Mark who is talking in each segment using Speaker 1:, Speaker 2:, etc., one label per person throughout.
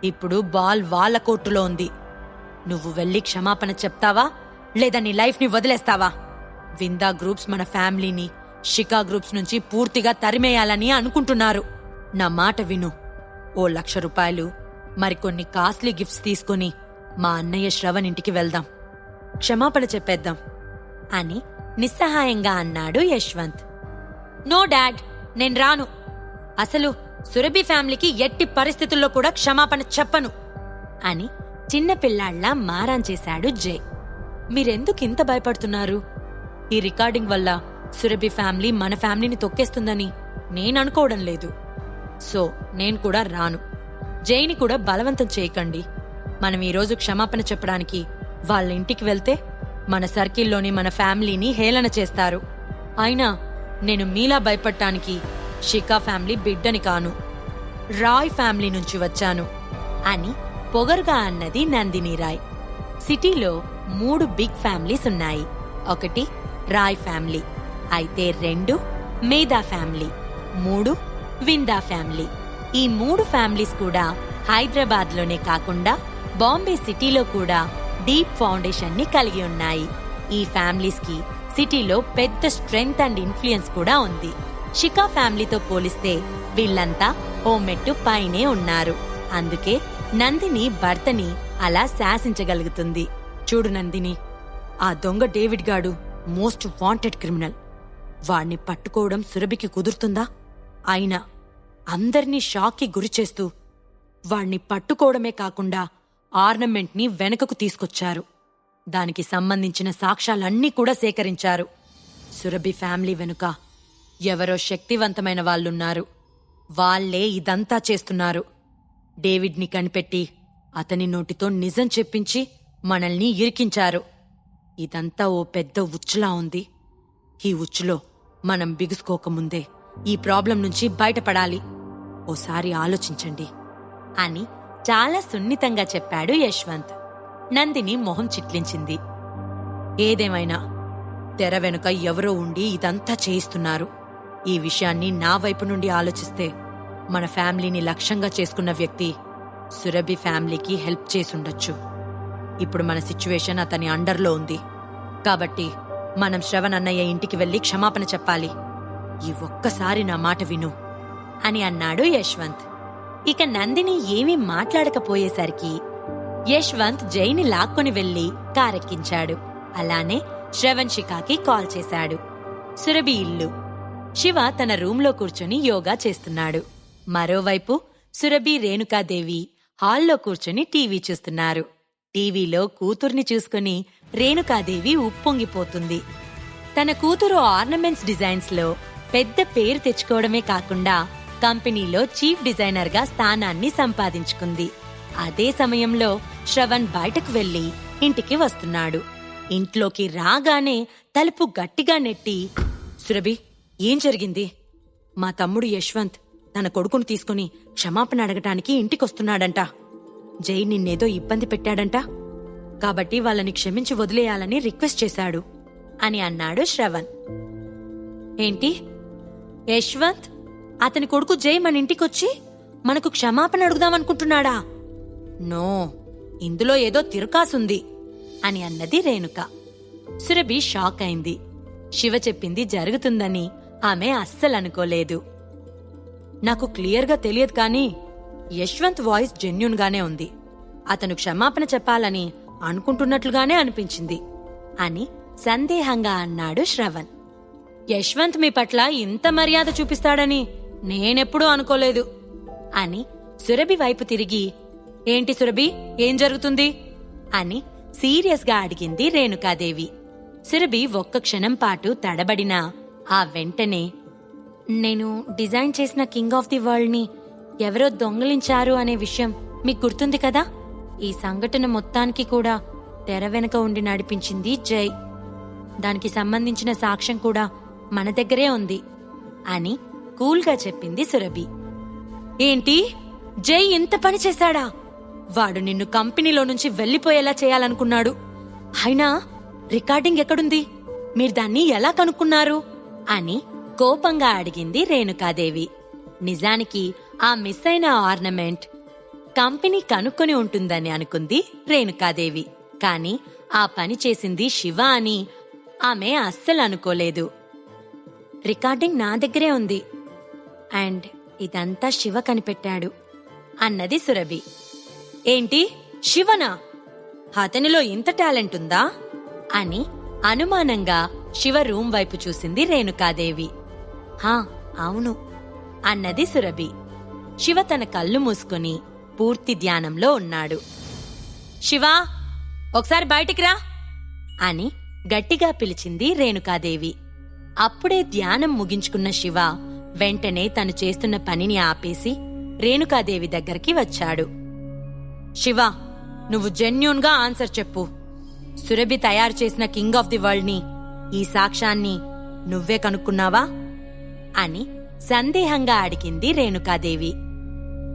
Speaker 1: ఇప్పుడు బాల్ వాళ్ళ కోర్టులో ఉంది. నువ్వు వెళ్ళి క్షమాపణ చెప్తావా లేదా నీ లైఫ్ ని వదిలేస్తావా? విందా గ్రూప్స్ మన ఫ్యామిలీని షికా గ్రూప్స్ నుంచి పూర్తిగా తరిమేయాలని అనుకుంటున్నారు. నా మాట విను. ఓ 1,00,000 రూపాయలు మరికొన్ని కాస్ట్లీ గిఫ్ట్స్ తీసుకుని మా అన్నయ్య శ్రవణ్ ఇంటికి వెళ్దాం, క్షమాపణ చెప్పేద్దాం అని నిస్సహాయంగా అన్నాడు యశ్వంత్. నో డాడ్, నేను రాను. అసలు సురభి ఫ్యామిలీకి ఎట్టి పరిస్థితుల్లో కూడా క్షమాపణ చెప్పను అని చిన్నపిల్లాళ్లా మారాన్ చేశాడు జై. మీరెందుకింత భయపడుతున్నారు? ఈ రికార్డింగ్ వల్ల సురభి ఫ్యామిలీ మన ఫ్యామిలీని తొక్కేస్తుందని నేననుకోవడం లేదు. సో నేను కూడా రాను. జైని కూడా బలవంతం చేయకండి. మనం ఈరోజు క్షమాపణ చెప్పడానికి వాళ్ళ ఇంటికి వెళ్తే మన సర్కిల్లోని మన ఫ్యామిలీని హేళన చేస్తారు. అయినా నేను మీలా భయపడటానికి షికా ఫ్యామిలీ బిడ్డని కాను, రాయ్ ఫ్యామిలీ నుంచి వచ్చాను అని పొగరుగా అన్నది నందిని రాయ్. సిటీలో 3 బిగ్ ఫ్యామిలీస్ ఉన్నాయి. 1 రాయ్ ఫ్యామిలీ, అయితే 2 మేధా ఫ్యామిలీ, 3 విందా ఫ్యామిలీ. ఈ 3 ఫ్యామిలీస్ కూడా హైదరాబాద్ లోనే కాకుండా బాంబే సిటీలో కూడా డీప్ ఫౌండేషన్ ని కలిగి ఉన్నాయి. ఈ ఫ్యామిలీస్ కి సిటీలో పెద్ద స్ట్రెంగ్త్ అండ్ ఇన్ఫ్లుయెన్స్ కూడా ఉంది. షికా ఫ్యామిలీతో పోలిస్తే వీళ్లంతా ఓ మెట్టు పైనే ఉన్నారు. అందుకే నందిని భర్తని అలా శాసించగలుగుతుంది. చూడు నందిని, ఆ దొంగ డేవిడ్ గాడు మోస్ట్ వాంటెడ్ క్రిమినల్. వాణ్ణి పట్టుకోవడం సురభికి కుదురుతుందా? అయినా అందర్నీ షాక్కి గురిచేస్తూ వాణ్ణి పట్టుకోవడమే కాకుండా ఆర్నమెంట్ ని వెనకకు తీసుకొచ్చారు. దానికి సంబంధించిన సాక్ష్యాలన్నీ కూడా సేకరించారు. సురభి ఫ్యామిలీ వెనుక ఎవరో శక్తివంతమైన వాళ్ళున్నారు. వాళ్లే ఇదంతా చేస్తున్నారు. డేవిడ్ని కనిపెట్టి అతని నోటితో నిజం చెప్పించి మనల్ని ఇరికించారు. ఇదంతా ఓ పెద్ద ఉచ్చులా ఉంది. ఈ ఉచ్చులో మనం బిగుసుకోకముందే ఈ ప్రాబ్లం నుంచి బయటపడాలి. ఓసారి ఆలోచించండి అని చాలా సున్నితంగా చెప్పాడు యశ్వంత్. నందిని మొహం చిట్లించింది. ఏదేమైనా తెర వెనుక ఎవరో ఉండి ఇదంతా చేయిస్తున్నారు. ఈ విషయాన్ని నా వైపు నుండి ఆలోచిస్తే మన ఫ్యామిలీని లక్ష్యంగా చేసుకున్న వ్యక్తి సురభి ఫ్యామిలీకి హెల్ప్ చేసుండొచ్చు. ఇప్పుడు మన సిచ్యువేషన్ అతని అండర్లో ఉంది. కాబట్టి మనం శ్రవణ్ అన్నయ్య ఇంటికి వెళ్లి క్షమాపణ చెప్పాలి. ఈ ఒక్కసారి నా మాట విను అని అన్నాడు యశ్వంత్. ఇక నందిని ఏమీ మాట్లాడకపోయేసరికి యశ్వంత్ జైని లాక్కొని వెళ్లి కారెక్కించాడు. అలానే శ్రవణ్ శిఖాకి కాల్ చేశాడు. సురభి ఇల్లు. శివ తన రూంలో కూర్చొని యోగా చేస్తున్నాడు. మరోవైపు సురభి, రేణుకాదేవి హాల్లో కూర్చొని టీవీ చూస్తున్నారు. టీవీలో కూతుర్ని చూసుకుని రేణుకాదేవి ఉప్పొంగిపోతుంది. తన కూతురు ఆర్నమెంట్స్ డిజైన్స్ లో పెద్ద పేరు తెచ్చుకోవడమే కాకుండా కంపెనీలో చీఫ్ డిజైనర్ గా స్థానాన్ని సంపాదించుకుంది. అదే సమయంలో శ్రవణ్ బయటకు వెళ్లి ఇంటికి వస్తున్నాడు. ఇంట్లోకి రాగానే తలుపు గట్టిగా నెట్టి, సురభి, ఏం జరిగింది? మా తమ్ముడు యశ్వంత్ తన కొడుకును తీసుకుని క్షమాపణ అడగటానికి ఇంటికొస్తున్నాడంట. జై నిన్నేదో ఇబ్బంది పెట్టాడంట. కాబట్టి వాళ్ళని క్షమించి వదిలేయాలని రిక్వెస్ట్ చేశాడు అని అన్నాడు శ్రవణ్. ఏంటి? యశ్వంత్ అతని కొడుకు జై మన ఇంటికొచ్చి మనకు క్షమాపణ అడుగుదామనుకుంటున్నాడా? నో, ఇందులో ఏదో తిరకాసుంది అని అన్నది రేణుక. సురభి షాక్ అయింది. శివ చెప్పింది జరుగుతుందని ఆమె అస్సలనుకోలేదు. నాకు క్లియర్గా తెలియదు కానీ యశ్వంత్ వాయిస్ జెన్యూన్ గానే ఉంది. అతను క్షమాపణ చెప్పాలని అనుకుంటున్నట్లుగానే అనిపించింది అని సందేహంగా అన్నాడు శ్రవణ్. యశ్వంత్ మీ పట్ల ఇంత మర్యాద చూపిస్తాడని నేనెప్పుడూ అనుకోలేదు అని సురభి వైపు తిరిగి, ఏంటి సురభి, ఏం జరుగుతుంది అని సీరియస్ గా అడిగింది రేణుకాదేవి. సురభి ఒక్క క్షణం పాటు తడబడినా ఆ వెంటనే, నేను డిజైన్ చేసిన కింగ్ ఆఫ్ ది వరల్డ్ ని ఎవరో దొంగిలించారు అనే విషయం మీకు గుర్తుంది కదా? ఈ సంఘటన మొత్తానికి కూడా తెర వెనక ఉండి నడిపించింది జై. దానికి సంబంధించిన సాక్ష్యం కూడా మన దగ్గరే ఉంది అని కూల్గా చెప్పింది సురభి. ఏంటి, జై ఇంత పని చేశాడా? వాడు నిన్ను కంపెనీలో నుంచి వెళ్లిపోయేలా చేయాలనుకున్నాడు. అయినా రికార్డింగ్ ఎక్కడుంది? మీరు దాన్ని ఎలా కనుక్కున్నారు అని కోపంగా అడిగింది రేణుకాదేవి. నిజానికి ఆ మిస్ అయిన ఆర్నమెంట్ కంపెనీ కనుక్కొని ఉంటుందని అనుకుంది రేణుకాదేవి. కాని ఆ పని చేసింది శివ అని ఆమె అస్సలు అనుకోలేదు. రికార్డింగ్ నా దగ్గరే ఉంది అండ్ ఇదంతా శివ కనిపెట్టాడు అన్నది సురభి. ఏంటి, శివనా? అతనిలో ఇంత టాలెంట్ ఉందా అని అనుమానంగా శివ రూమ్ వైపు చూసింది రేణుకాదేవి. హా, అవును అన్నది సురభి. శివ తన కళ్ళు మూసుకుని పూర్తి ధ్యానంలో ఉన్నాడు. శివా, ఒకసారి బయటికి రా అని గట్టిగా పిలిచింది రేణుకాదేవి. అప్పుడే ధ్యానం ముగించుకున్న శివ వెంటనే తను చేస్తున్న పనిని ఆపేసి రేణుకాదేవి దగ్గరికి వచ్చాడు. శివ, నువ్వు జెన్యూన్ గా ఆన్సర్ చెప్పు. సురభి తయారు చేసిన కింగ్ ఆఫ్ ది వరల్డ్ ని, ఈ సాక్ష్యాన్ని నువ్వే కనుక్కున్నావా అని సందేహంగా అడిగింది రేణుకాదేవి.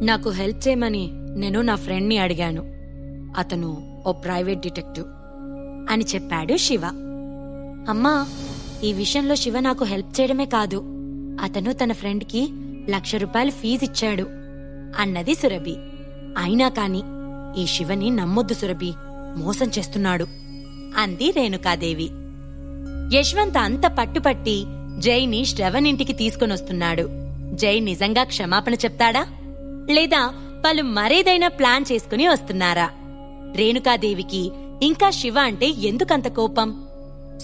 Speaker 1: నాకు హెల్ప్ చేయమని నేను నా ఫ్రెండ్ని అడిగాను. అతను ఓ ప్రైవేట్ డిటెక్టివ్ అని చెప్పాడు శివ. అమ్మా, ఈ విషయంలో శివ నాకు హెల్ప్ చేయడమే కాదు, అతను తన ఫ్రెండ్కి 1,00,000 రూపాయలు ఫీజిచ్చాడు అన్నది సురభి. అయినా కాని ఈ శివని నమ్మొద్దు సురభి, మోసం చేస్తున్నాడు అంది రేణుకాదేవి. యశ్వంత్ అంత పట్టుపట్టి జైని శ్రవణ్ ఇంటికి తీసుకొనొస్తున్నాడు. జై నిజంగా క్షమాపణ చెప్తాడా లేదా వాళ్ళు మరేదైనా ప్లాన్ చేసుకుని వస్తున్నారా? రేణుకాదేవికి ఇంకా శివ అంటే ఎందుకంత కోపం?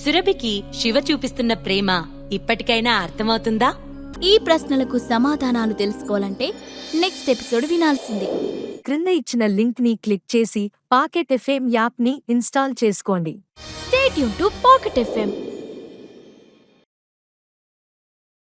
Speaker 1: సురభికి శివ చూపిస్తున్న ప్రేమ ఇప్పటికైనా అర్థమవుతుందా?
Speaker 2: ఈ ప్రశ్నలకు సమాధానాలు తెలుసుకోవాలంటే నెక్స్ట్ ఎపిసోడ్ వినాల్సిందే.
Speaker 3: క్రింద ఇచ్చిన లింక్ ని క్లిక్ చేసి పాకెట్ ఎఫ్ఎం యాప్ ని ఇన్స్టాల్ చేసుకోండి.
Speaker 2: Stay tune to pocket FM.